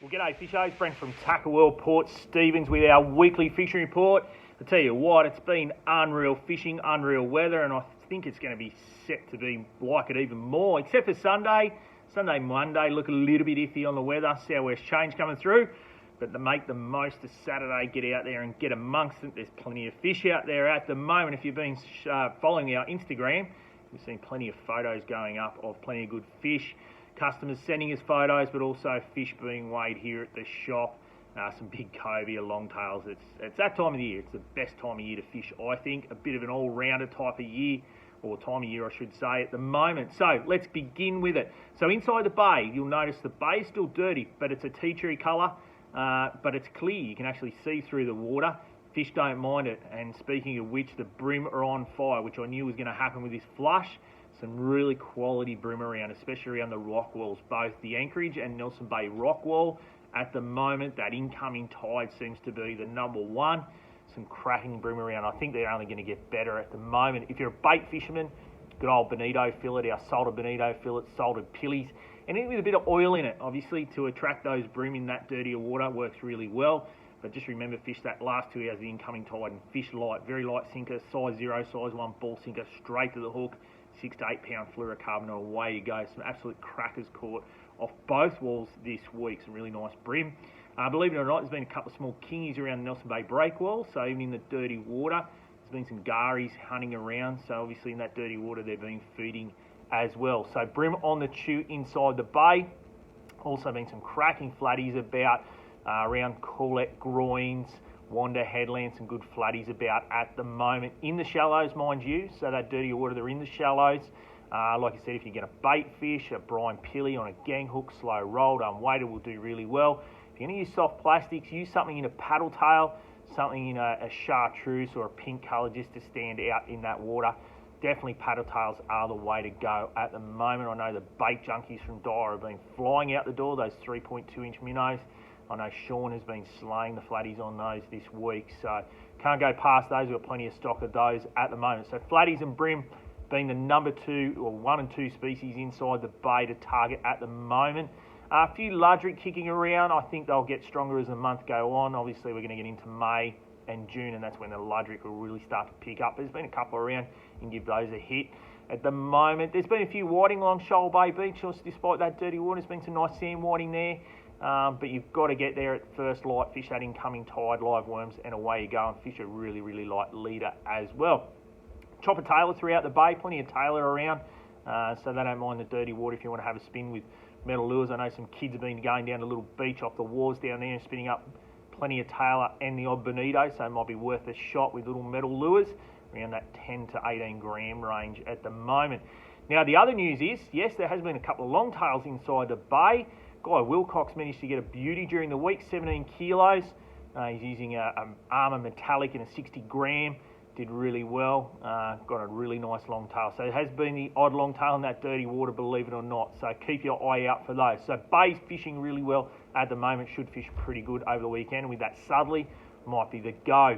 Well, g'day fishers, Brent from Tackle World Port Stephens with our weekly fishing report. I tell you what, it's been unreal fishing, unreal weather, and I think it's going to be set to be like it even more, except for Sunday. Monday look a little bit iffy on the weather, southwest change coming through, but to make the most of Saturday, get out there and get amongst it. There's plenty of fish out there at the moment. If you've been following our Instagram, you've seen plenty of photos going up of plenty of good fish. Customers sending us photos, but also fish being weighed here at the shop. Some big cobia, longtails. It's that time of the year. It's the best time of year to fish, I think. A bit of an all-rounder type of year, or time of year, I should say, at the moment. So let's begin with it. So inside the bay, you'll notice the bay is still dirty, but it's a tea tree colour, but it's clear. You can actually see through the water. Fish don't mind it. And speaking of which, the brim are on fire, which I knew was going to happen with this flush. Some really quality brim around, especially around the rock walls, both the Anchorage and Nelson Bay rock wall. At the moment, that incoming tide seems to be the number one. Some cracking brim around. I think they're only going to get better at the moment. If you're a bait fisherman, good old bonito fillet, our salted bonito fillet, salted pillies, anything with a bit of oil in it, obviously, to attract those brim in that dirtier water works really well. But just remember, fish that last 2 hours of the incoming tide and fish light, very light sinker, size 0, size 1 ball sinker, straight to the hook. 6 to 8 pound fluorocarbon, and away you go. Some absolute crackers caught off both walls this week. Some really nice brim. Believe it or not, there's been a couple of small kingies around the Nelson Bay breakwall, so even in the dirty water, there's been some garies hunting around, so obviously in that dirty water they've been feeding as well. So brim on the chew inside the bay. Also been some cracking flatties about around Coolette groins, Wanda headlands, some good flatties about at the moment in the shallows, mind you. So that dirty water, they're in the shallows. Like I said, if you get a bait fish, a brine pilly on a gang hook, slow rolled, unweighted, will do really well. If you're going to use soft plastics, use something in a paddle tail, something in a chartreuse or a pink colour just to stand out in that water. Definitely paddle tails are the way to go at the moment. I know the bait junkies from Dyer have been flying out the door, those 3.2 inch minnows. I know Sean has been slaying the flatties on those this week, so can't go past those. We've got plenty of stock of those at the moment. So flatties and brim being the number 2 or 1 and 2 species inside the bay to target at the moment. A few luderick kicking around. I think they'll get stronger as the month go on. Obviously, we're going to get into May and June, and that's when the luderick will really start to pick up. There's been a couple around. You can give those a hit. At the moment, there's been a few whiting along Shoal Bay Beach. Despite that dirty water, there's been some nice sand whiting there. But you've got to get there at first light, fish that incoming tide, live worms, and away you go, and fish a really, really light leader as well. Chopper tailor throughout the bay, plenty of tailor around, so they don't mind the dirty water if you want to have a spin with metal lures. I know some kids have been going down to a little beach off the wharves down there and spinning up plenty of tailor and the odd bonito, so it might be worth a shot with little metal lures around that 10 to 18 gram range at the moment. Now, the other news is, yes, there has been a couple of longtails inside the bay. Guy Wilcox managed to get a beauty during the week, 17 kilos. He's using an Armour Metallic in a 60 gram. Did really well. Got a really nice long tail. So it has been the odd long tail in that dirty water, believe it or not. So keep your eye out for those. So bay's fishing really well at the moment. Should fish pretty good over the weekend. With that southerly, might be the go.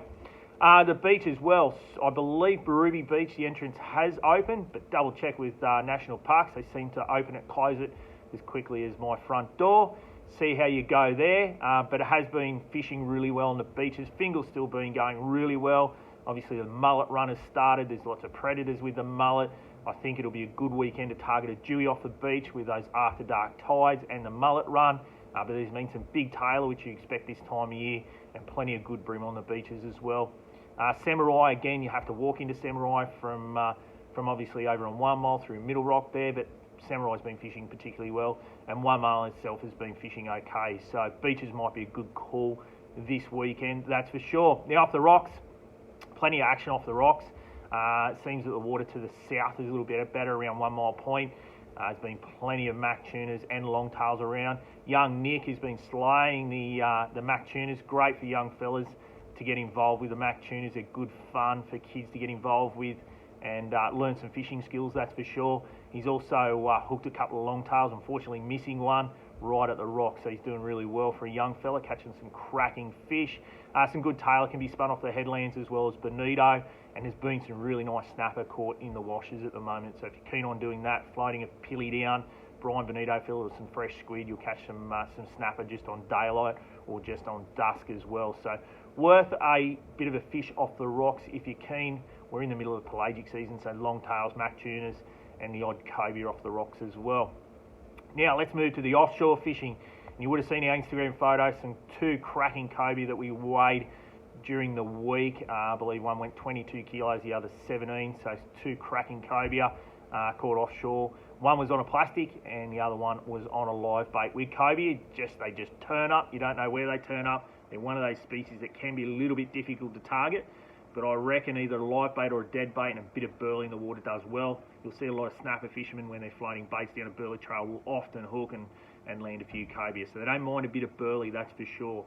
The beach as well. I believe Berrubi Beach, the entrance has opened, but double check with National Parks. They seem to open it, close it as quickly as my front door. See how you go there, but it has been fishing really well on the beaches. Fingal's still been going really well. Obviously the mullet run has started. There's lots of predators with the mullet. I think it'll be a good weekend to target a dewy off the beach with those after dark tides and the mullet run, but there's been some big tailor which you expect this time of year, and plenty of good brim on the beaches as well. Samurai, again, you have to walk into Samurai from obviously over on 1 Mile through Middle Rock there, but Samurai's been fishing particularly well, and 1 Mile itself has been fishing okay. So beaches might be a good call this weekend, that's for sure. Now off the rocks, plenty of action off the rocks. It seems that the water to the south is a little bit better around 1 Mile Point. There's been plenty of mac tuners and longtails around. Young Nick has been slaying the mac tuners. Great for young fellas to get involved with the mac tuners. They're good fun for kids to get involved with and learn some fishing skills, that's for sure. He's also hooked a couple of longtails, unfortunately missing one right at the rock, so he's doing really well for a young fella, catching some cracking fish. Some good tailor can be spun off the headlands as well as bonito, and there's been some really nice snapper caught in the washes at the moment, so if you're keen on doing that, floating a pilly down, brine bonito fillet or some fresh squid, you'll catch some snapper just on daylight or just on dusk as well. So worth a bit of a fish off the rocks if you're keen. We're in the middle of the pelagic season, so longtails, mac tunas, and the odd cobia off the rocks as well. Now let's move to the offshore fishing. You would have seen our Instagram photos, some 2 cracking cobia that we weighed during the week. I believe one went 22 kilos, the other 17, so 2 cracking cobia caught offshore. One was on a plastic and the other one was on a live bait. With cobia, they just turn up. You don't know where they turn up. They're one of those species that can be a little bit difficult to target, but I reckon either a live bait or a dead bait and a bit of burley in the water does well. You'll see a lot of snapper fishermen when they're floating baits down a burley trail will often hook and land a few cobia, so they don't mind a bit of burley, that's for sure.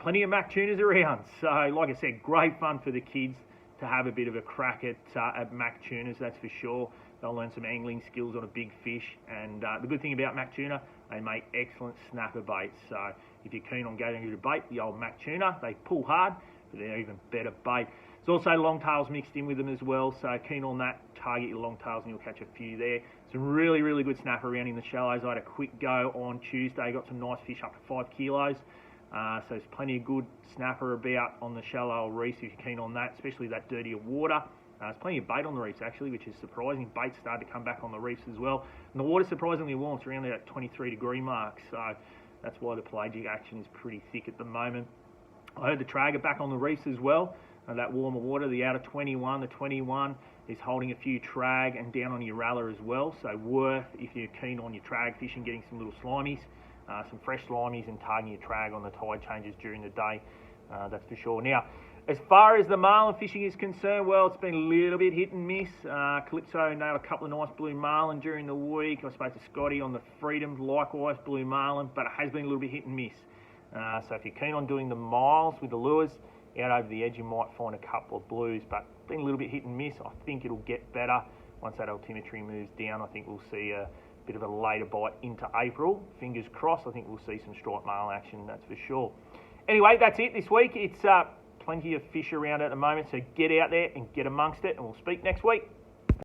Plenty of mac tunas around, so like I said, great fun for the kids to have a bit of a crack at mac tunas, that's for sure. They'll learn some angling skills on a big fish, and the good thing about mac tuna, they make excellent snapper baits. So if you're keen on going to bait the old mac tuna, they pull hard, but they're even better bait. There's also longtails mixed in with them as well, so keen on that, target your longtails and you'll catch a few there. Some really, really good snapper around in the shallows. I had a quick go on Tuesday, got some nice fish up to 5 kilos. So there's plenty of good snapper about on the shallow reefs if you're keen on that, especially that dirtier water. There's plenty of bait on the reefs actually, which is surprising. Bait started to come back on the reefs as well. And the water's surprisingly warm, it's around that 23-degree mark, so that's why the pelagic action is pretty thick at the moment. I heard the tragger back on the reefs as well. That warmer water, the outer 21, the 21 is holding a few trag and down on your rattler as well. So worth, if you're keen on your trag fishing, getting some little slimies, some fresh slimies and targeting your trag on the tide changes during the day, that's for sure. Now, as far as the marlin fishing is concerned, well, it's been a little bit hit and miss. Calypso nailed a couple of nice blue marlin during the week. I spoke to Scotty on the Freedom, likewise blue marlin, but it has been a little bit hit and miss. So if you're keen on doing the miles with the lures, out over the edge you might find a couple of blues, but been a little bit hit and miss. I think it'll get better once that altimetry moves down. I think we'll see a bit of a later bite into April. Fingers crossed, I think we'll see some striped marlin action, that's for sure. Anyway, that's it this week. It's plenty of fish around at the moment, so get out there and get amongst it, and we'll speak next week.